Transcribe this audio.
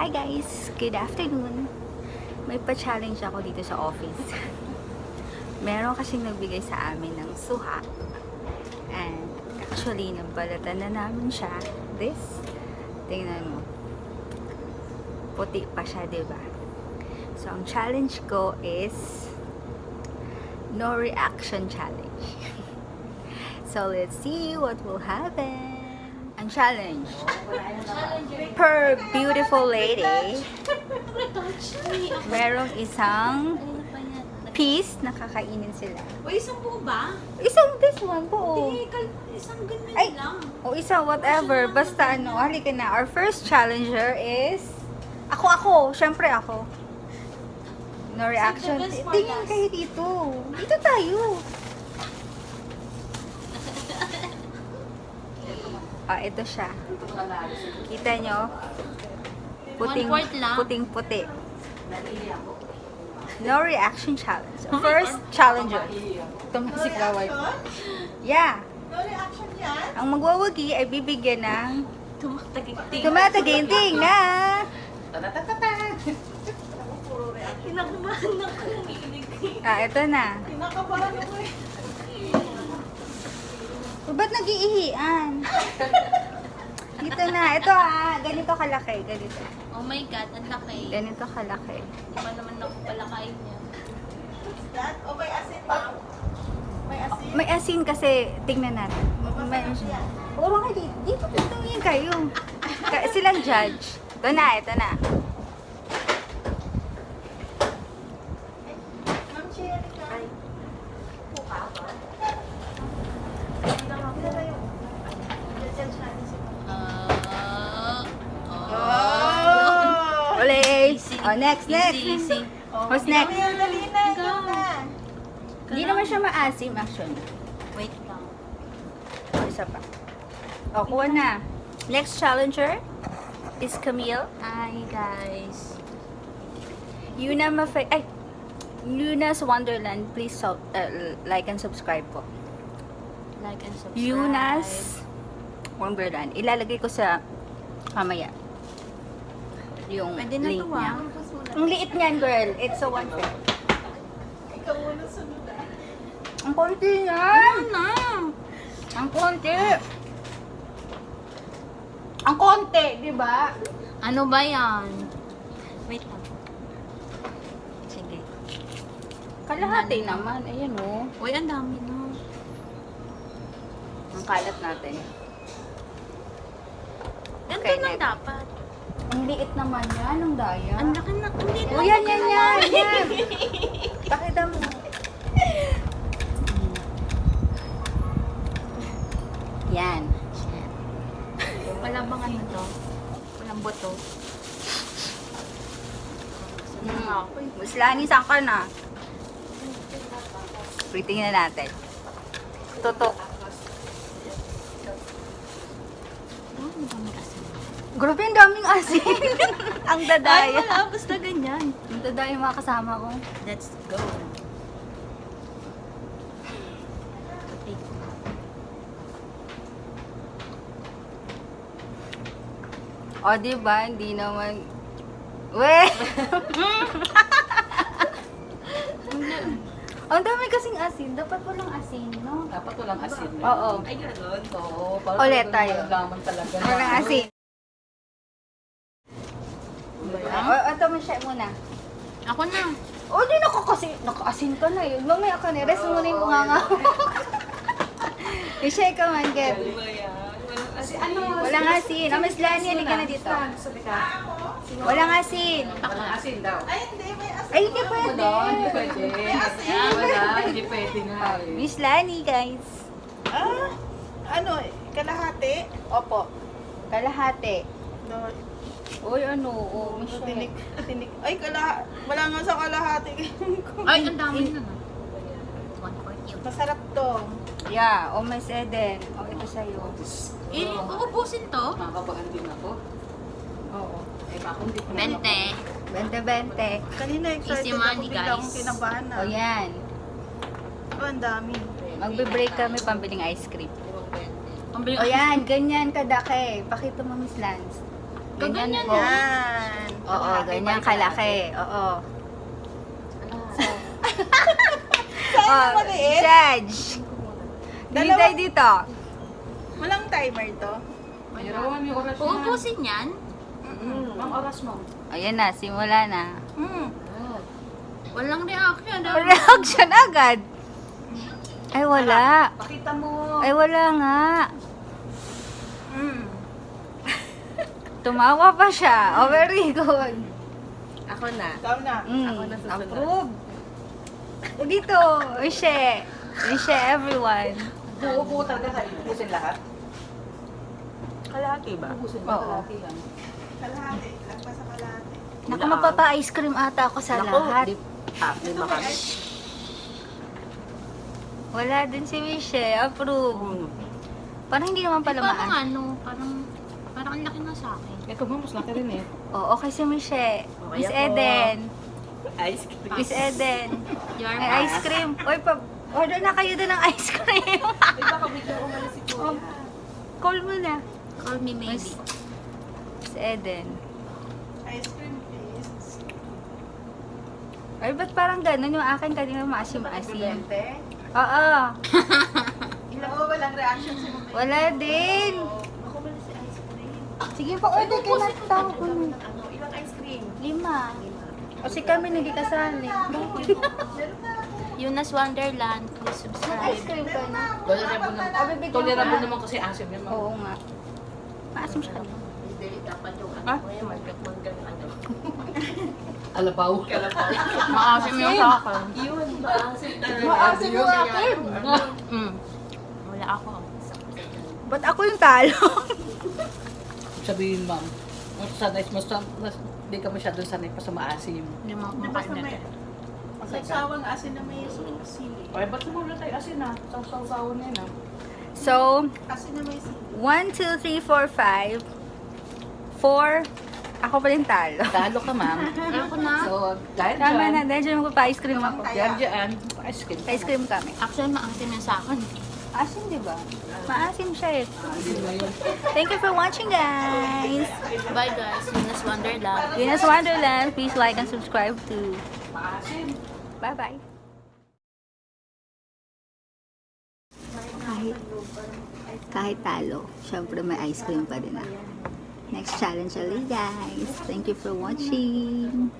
Hi guys! Good afternoon! May pa-challenge ako dito sa office. Meron kasing nagbigay sa amin ng suha. And actually, nabalatan na namin siya. This, tingnan mo. Puti pa siya, diba? So, ang challenge ko is no reaction challenge. So, let's see what will happen. Ang challenge. Per beautiful lady, merong isang piece na kakainin sila. O, isang buo ba? Isang this one po. Hindi, isang ganyan Ay, lang. o isang whatever. Basta ano, halika na. Our first challenger is ako. Syempre ako. No reaction. Save the best for Tingin last. kayo dito. Dito tayo. Ito siya. Kita nyo? One-fourth lang. Puting-puti. No reaction challenge. First challenger. Tumasik na white. Yeah. No reaction yan? Ang magwawagi ay bibigyan ng Tumataginting. tumataginting na Kinakabahan na ko. Umiinig. ito na. Kinakabahan ako eh. Ba't nag-iihian? Dito na. Ito ganito kalaki. Ganito. Oh my God, ang laki. Ganito kalaki. Di ba naman ako palakain niya? That? O may asin pa? May asin? May asin kasi, tingnan natin. May yan. Puro nga dito tingin kayo. Silang judge. Ito na. Ma'am Cherry ka? Oh. Uli. Easy. Next. Easy. Who's next? Dali na, ikaw na. Hindi naman siya maasim actually. Wait lang. Isa pa. Kuha na. Next challenger is Camille. Hi guys. Luna's Wonderland. Please like and subscribe po. Like and subscribe. Luna's Wonderland. Ilalagay ko sa mamaya. Yung Pwede na link to niya. Ang liit niyan, girl. It's a 1/5. Ikaw muna sunod ah. Ang konti niyan. Ano? Ang konti. Ang konti, di ba? Ano ba yan? Wait lang. Sige. Kalahati naman. Ayan o. Uy, ang dami na. Ang kalat natin. Ganito Okay, lang next. dapat. Ang liit naman yan. Ang daya. Ang laki na. Hindi na. O, yan. Pakita mo. Yan. Wala bang ano to? Walang buto. Muslani, saan ka na? Tingnan natin. Tutok. Oh, ang dami kasi. Grabe, ang daming asin. Ang Ay, dadaya. wala. Basta ganyan. Ang dadaya yung mga kasama ko. Let's go. Okay. O, diba? Hindi naman... We! Ang dami kasing asin. Dapat walang asin, no? Dapat walang asin. Oo. Ay, gano'n. Oo. Ulit tayo. Laman talaga. Walang asin. O, ito mo share muna. Ako na. O, di nakaasin ka na yun. Mamaya ka na. Rest muna yung mga nga. I-share ka man, Kev. Walang asin. Miss Lani, halika na dito. Walang asin. Walang asin daw. Ay, hindi. May asin. Ay, hindi pwede. Hindi pwede. Wala, hindi pwede nga. Miss Lani, guys. Ah, ano, kalahati? Opo. Kalahati. No, Uy, ano? Oh, Miss tinik. Ay, wala nga sa kalahati. Ay, ang dami na na. 1/4 Masarap to. Yeah. O, Miss Eden. O, ito sa'yo. Uubusin to? Makabahan din ako. Oo. Eh, ako hindi ko na 20. 20-20. Kanina excited Easy ako, money, bigla guys. akong kinabahan na. O, yan. Oh, ang dami. Magbe-break kami pambiling ice cream. Ang bilis. O, yan. Ganyan kadaki. Pakita mo, Miss Lance. Ganyan po. Yan. Oo, ganyan kalaki. Oo. Saan na maliit? Judge. Hintay dito. Walang timer to. Mayroon yung oras na. Uubusin yan? Ang oras mo. Ayan na, simula na. Walang reaction. Reaction agad. Ay, wala. Pakita mo. Ay, wala nga. Mm. Tumawa pa siya. Oh, very good. Ako na. Ikaw na. Ako na susunod. Approve. Dito, Ishe. Ishe, everyone. Buo talaga kayo. Ubusin lahat. Kalahati ba? Ubusin Oo. kalahati lang. Kalahati. Lagpas sa kalahati. Naku, magpapa-ice cream ata ako sa lahat. Lima kami. Wala din si Mishe. Approve. Parang hindi naman pala Parang maan. ano, parang ang laki na sa akin. Ito mo, mas laki rin eh. Oo, okay si Mishe. Miss ako. Eden. Ice cream. Miss Eden. Your Ay, ice cream. Uy, order na kayo doon ng ice cream. Ay, baka bigla umalis si Kuya. Call mo na. Call me maybe. Miss Eden. Ice cream, please. Ay, ba't parang ganun yung akin kanina maasim-asim? Oo. Oo, walang reaction si Mama. Wala din. Ako ba si ice cream? Sige pa, order kayo na tao ko. Ano, ilang ice cream? 5. Kasi kami hindi kasali. Yuna's Wonderland, please Ice subscribe. cream ka na. Tolerable naman. Tolerable naman kasi asim yan. ma'am. Oo nga. Maasim siya. Ha? Alabaw. Maasim yung sa akin. Yun, maasim talaga. Maasim yung akin. Wala ako. Ba't ako yung talo? Sabihin, ma'am. Sanay, mas hindi ka masyadong sanay pa sa maasim. Hindi mo Di ba kumakain sa na may... rin. Sagsawang asin na may sili. Ay, ba't siguro tayo asin na? Saw-saw-sawan na yun ah. So, Asin na may sili. 1, 2, 3, 4, 5. 4. Ako pa rin talo. Talo ka, ma'am. Ayoko na. So, dahil Tama dyan, na, dahil dyan magpa-ice cream ako. dahil dyan, ice cream. Ice cream kami. Actually, maasim yan sa akin. Asim, di ba? Maasim siya eh. Asin na yun. Thank you for watching, guys. Bye guys, Yuna's Wonderland. Venus Wonderland, please like and subscribe to. Maasim. Bye-bye. Kahit talo, syempre may ice cream pa din ako. Next challenge ulit, guys. Thank you for watching.